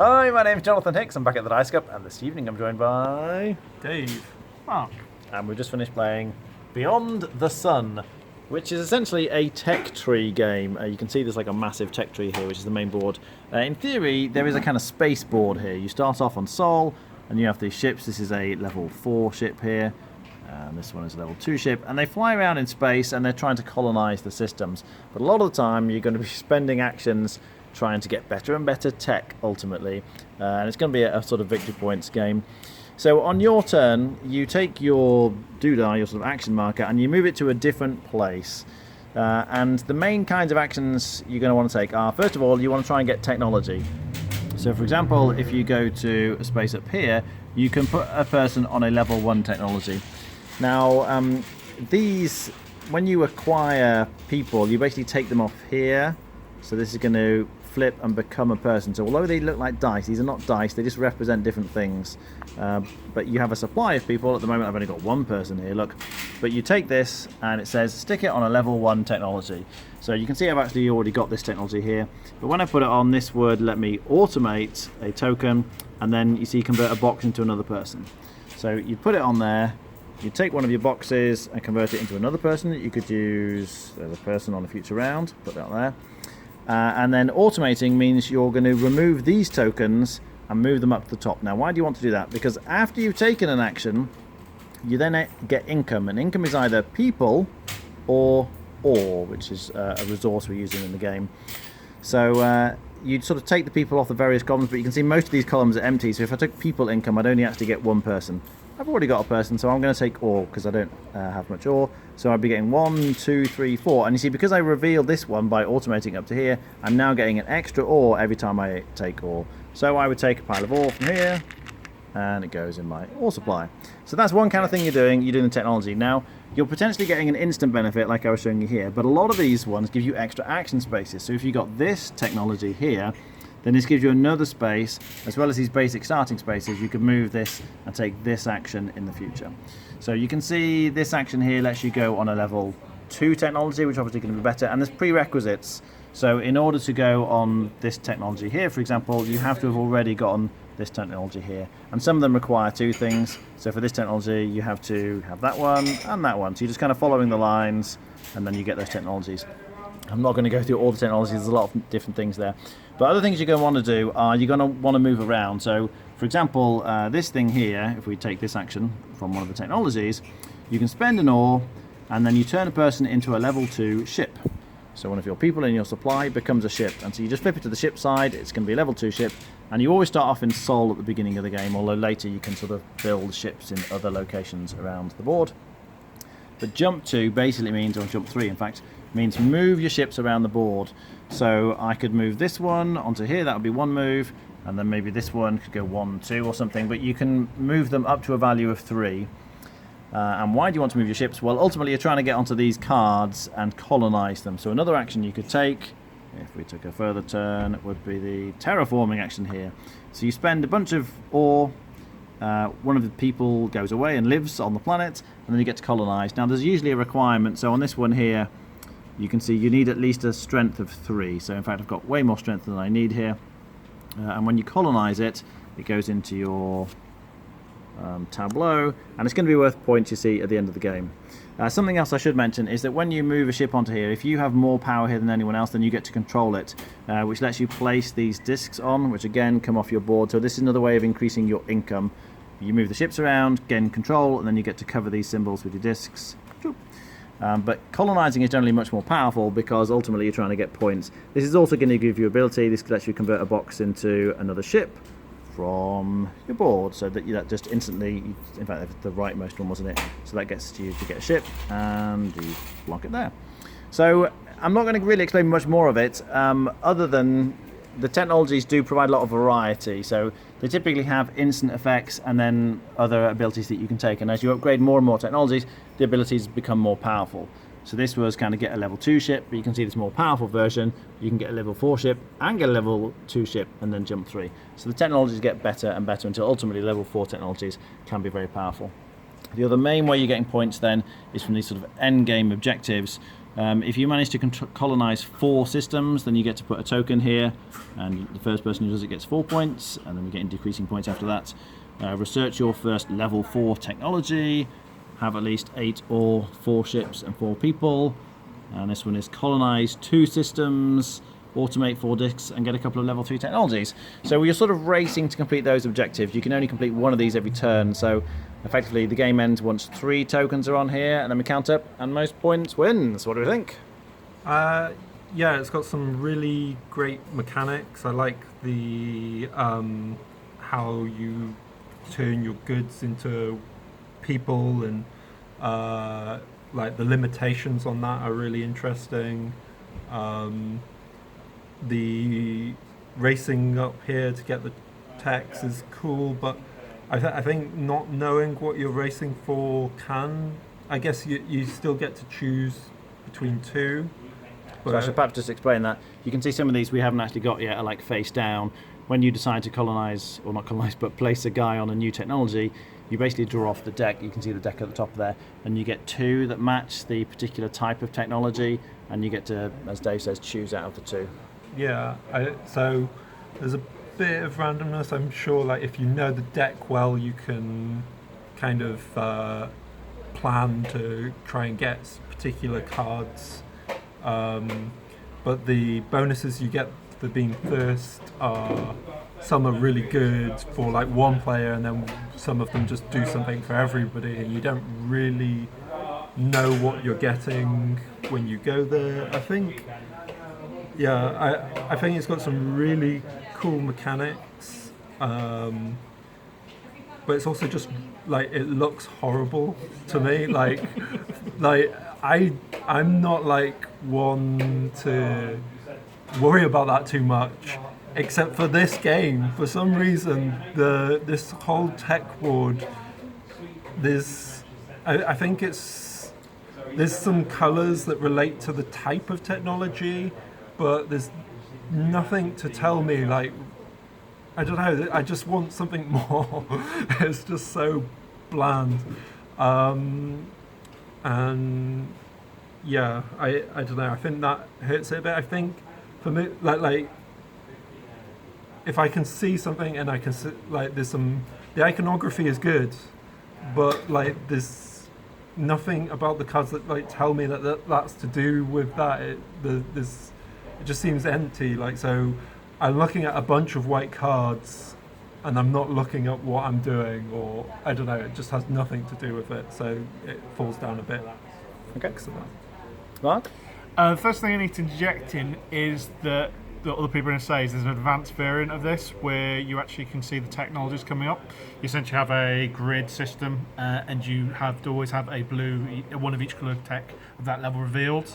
Hi, my name's Jonathan Hicks. I'm back at the Dice Cup, and this evening I'm joined by Dave. Mark. And we've just finished playing Beyond the Sun, which is essentially a tech tree game. You can see there's like a massive tech tree here, which is the main board. In theory, there is a kind of space board here. You start off on Sol, and you have these ships. This is a level 4 ship here, and this one is a level 2 ship, and they fly around in space, and they're trying to colonize the systems. But a lot of the time, you're going to be spending actions trying to get better and better tech, ultimately. And it's going to be a sort of victory points game. So on your turn, you take your doodah, your sort of action marker, and you move it to a different place. And the main kinds of actions you're going to want to take are, first of all, you want to try and get technology. So for example, if you go to a space up here, you can put a person on a level 1 technology. Now, when you acquire people, you basically take them off here. So this is going to flip and become a person. So although they look like dice, these are not dice, they just represent different things. But you have a supply of people. At the moment I've only got one person here, look. But you take this and it says stick it on a level 1 technology. So you can see I've actually already got this technology here. But when I put it on, this would let me automate a token, and then you see convert a box into another person. So you put it on there, you take one of your boxes and convert it into another person. You could use the person on a future round, put that there. And then automating means you're going to remove these tokens and move them up to the top. Now, why do you want to do that? Because after you've taken an action, you then get income. And income is either people or ore, which is a resource we're using in the game. So you'd sort of take the people off the various columns, but you can see most of these columns are empty. So if I took people income, I'd only actually get one person. I've already got a person, so I'm going to take ore because I don't have much ore. So I'd be getting 1, 2, 3, 4. And you see, because I revealed this one by automating up to here, I'm now getting an extra ore every time I take ore. So I would take a pile of ore from here, and it goes in my ore supply. So that's one kind of thing you're doing the technology. Now, you're potentially getting an instant benefit like I was showing you here, but a lot of these ones give you extra action spaces. So if you got this technology here, then this gives you another space, as well as these basic starting spaces. You can move this and take this action in the future. So you can see this action here lets you go on a level 2 technology, which obviously going to be better, and there's prerequisites. So in order to go on this technology here, for example, you have to have already gotten this technology here. And some of them require 2 things. So for this technology, you have to have that one and that one. So you're just kind of following the lines, and then you get those technologies. I'm not going to go through all the technologies, there's a lot of different things there. But other things you're going to want to do are you're going to want to move around. So, for example, this thing here, if we take this action from one of the technologies, you can spend an ore, and then you turn a person into a level 2 ship. So one of your people in your supply becomes a ship. And so you just flip it to the ship side, it's going to be a level 2 ship. And you always start off in Sol at the beginning of the game, although later you can sort of build ships in other locations around the board. But jump 2 basically means, or jump 3 in fact, means move your ships around the board. So I could move this one onto here, that would be one move, and then maybe this one could go 1, 2 or something, but you can move them up to a value of 3. And why do you want to move your ships? Well, ultimately you're trying to get onto these cards and colonize them. So another action you could take, if we took a further turn, would be the terraforming action here. So you spend a bunch of ore, one of the people goes away and lives on the planet, and then you get to colonize. Now there's usually a requirement, so on this one here, you can see you need at least a strength of 3. So in fact I've got way more strength than I need here. And when you colonize it, it goes into your tableau, and it's going to be worth points, you see, at the end of the game. Something else I should mention is that when you move a ship onto here, if you have more power here than anyone else, then you get to control it, which lets you place these discs on, which again come off your board. So this is another way of increasing your income. You move the ships around, gain control, and then you get to cover these symbols with your discs. But colonizing is generally much more powerful because ultimately you're trying to get points. This is also going to give you ability. This lets you convert a box into another ship from your board, so that that just instantly, in fact the rightmost one, wasn't it? So that gets you to get a ship, and you block it there. So I'm not going to really explain much more of it, other than the technologies do provide a lot of variety. So they typically have instant effects and then other abilities that you can take, and as you upgrade more and more technologies, the abilities become more powerful. So this was kind of get a level 2 ship, but you can see this more powerful version. You can get a level 4 ship and get a level 2 ship and then jump 3. So the technologies get better and better until ultimately level 4 technologies can be very powerful. The other main way you're getting points then is from these sort of end game objectives, If you manage to colonize 4 systems, then you get to put a token here, and the first person who does it gets 4 points, and then we get in decreasing points after that. Research your first level 4 technology, have at least 8 or 4 ships and 4 people, and this one is colonize 2 systems, automate 4 discs, and get a couple of level 3 technologies. So you're sort of racing to complete those objectives. You can only complete one of these every turn, so effectively the game ends once 3 tokens are on here, and then we count up, and most points wins. What do we think? Yeah, it's got some really great mechanics. I like the how you turn your goods into people, and like the limitations on that are really interesting. The racing up here to get the techs is cool, but I think not knowing what you're racing for I guess you still get to choose between 2. So I should perhaps just explain that. You can see some of these we haven't actually got yet are like face down. When you decide to colonize, or not colonize, but place a guy on a new technology, you basically draw off the deck. You can see the deck at the top there, and you get 2 that match the particular type of technology, and you get to, as Dave says, choose out of the 2. Yeah, so there's a bit of randomness. I'm sure, like if you know the deck well, you can kind of plan to try and get particular cards. But the bonuses you get for being first are, some are really good for like one player, and then some of them just do something for everybody, and you don't really know what you're getting when you go there. I think it's got some really cool mechanics, but it's also just like, it looks horrible to me. Like I'm not like one to worry about that too much, except for this game. For some reason, this whole tech board, I think there's some colors that relate to the type of technology, but there's nothing to tell me, like, I don't know, I just want something more. It's just so bland. And yeah, I don't know, I think that hurts it a bit. I think for me, like if I can see something and I can see, like, there's some, the iconography is good, but like there's nothing about the cards that like tell me that's to do with that. It just seems empty. Like, so I'm looking at a bunch of white cards and I'm not looking at what I'm doing, or I don't know, it just has nothing to do with it, so it falls down a bit. Okay. Mark? The first thing I need to inject in is that other people are going to say is there's an advanced variant of this where you actually can see the technologies coming up. You essentially have a grid system, and you have to always have a blue, one of each colour tech of that level revealed.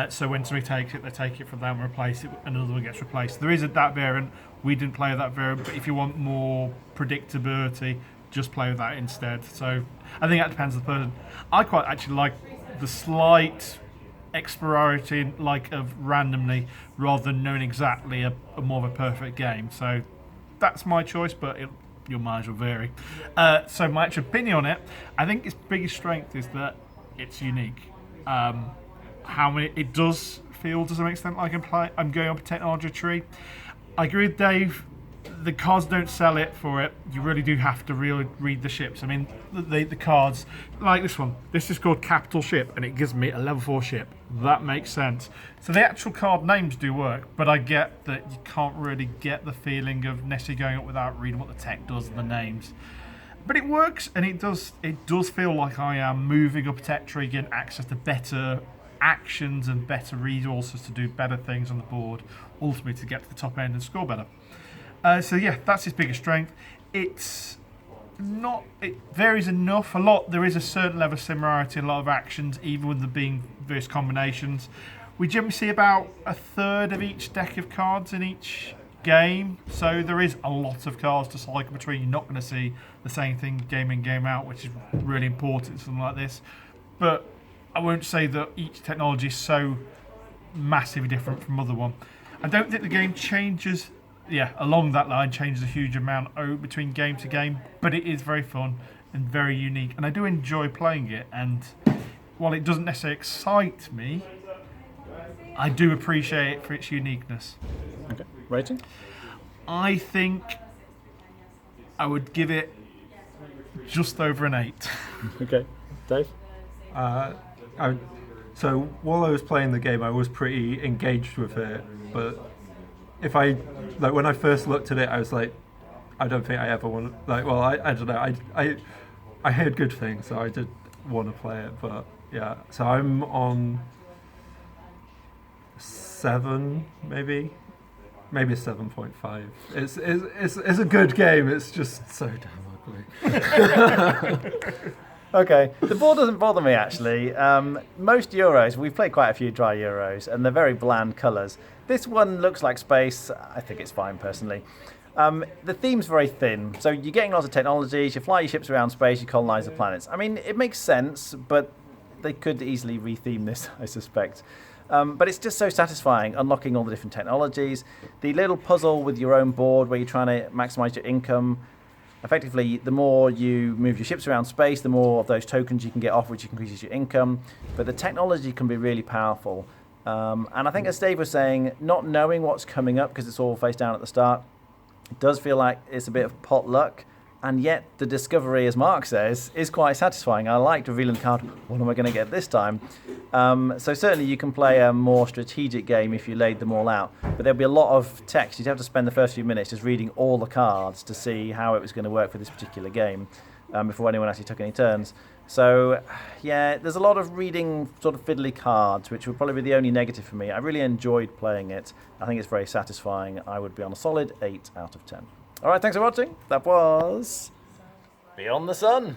So when somebody takes it, they take it from them and replace it, another one gets replaced. There is that variant. We didn't play with that variant, but if you want more predictability, just play with that instead. So I think that depends on the person. I quite actually like the slight exploration, like, of randomly, rather than knowing exactly a more of a perfect game. So that's my choice, but your mileage will vary. So my actual opinion on it, I think its biggest strength is that it's unique. How many it does feel to some extent like I'm going up a technology tree. I agree with Dave. The cards don't sell it for it. You really do have to really read the ships. I mean, the cards, like this one. This is called Capital Ship, and it gives me a level 4 ship. That makes sense. So the actual card names do work, but I get that you can't really get the feeling of necessarily going up without reading what the tech does and the names. But it works, and it does feel like I am moving up a tech tree, getting access to better actions and better resources to do better things on the board, ultimately to get to the top end and score better. So yeah, that's his biggest strength. It varies enough. A lot. There is a certain level of similarity in a lot of actions, even with there being various combinations. We generally see about a third of each deck of cards in each game, so there is a lot of cards to cycle between. You're not going to see the same thing game in, game out, which is really important in something like this. But I won't say that each technology is so massively different from other one. I don't think the game changes. Yeah, along that line, changes a huge amount between game to game, but it is very fun and very unique, and I do enjoy playing it. And while it doesn't necessarily excite me, I do appreciate it for its uniqueness. Okay. Rating? I think I would give it just over an 8. Okay. Dave? So while I was playing the game, I was pretty engaged with it. But when I first looked at it, I was like, I don't think I ever want to. Well, I don't know. I heard good things, so I did want to play it. But yeah, so I'm on 7, maybe 7.5. It's a good game. It's just so damn ugly. Okay, the board doesn't bother me actually. Most Euros, we've played quite a few dry Euros, and they're very bland colours. This one looks like space. I think it's fine personally. The theme's very thin, so you're getting lots of technologies, you fly your ships around space, you colonise the planets. I mean, it makes sense, but they could easily retheme this, I suspect. But it's just so satisfying, unlocking all the different technologies. The little puzzle with your own board where you're trying to maximise your income. Effectively, the more you move your ships around space, the more of those tokens you can get off, which increases your income. But the technology can be really powerful. And I think, as Dave was saying, not knowing what's coming up, because it's all face down at the start, it does feel like it's a bit of pot luck. And yet the discovery, as Mark says, is quite satisfying. I liked revealing the card, what am I going to get this time? So certainly you can play a more strategic game if you laid them all out. But there'll be a lot of text. You'd have to spend the first few minutes just reading all the cards to see how it was going to work for this particular game before anyone actually took any turns. So, yeah, there's a lot of reading sort of fiddly cards, which would probably be the only negative for me. I really enjoyed playing it. I think it's very satisfying. I would be on a solid 8 out of 10. All right, thanks for watching. That was Beyond the Sun.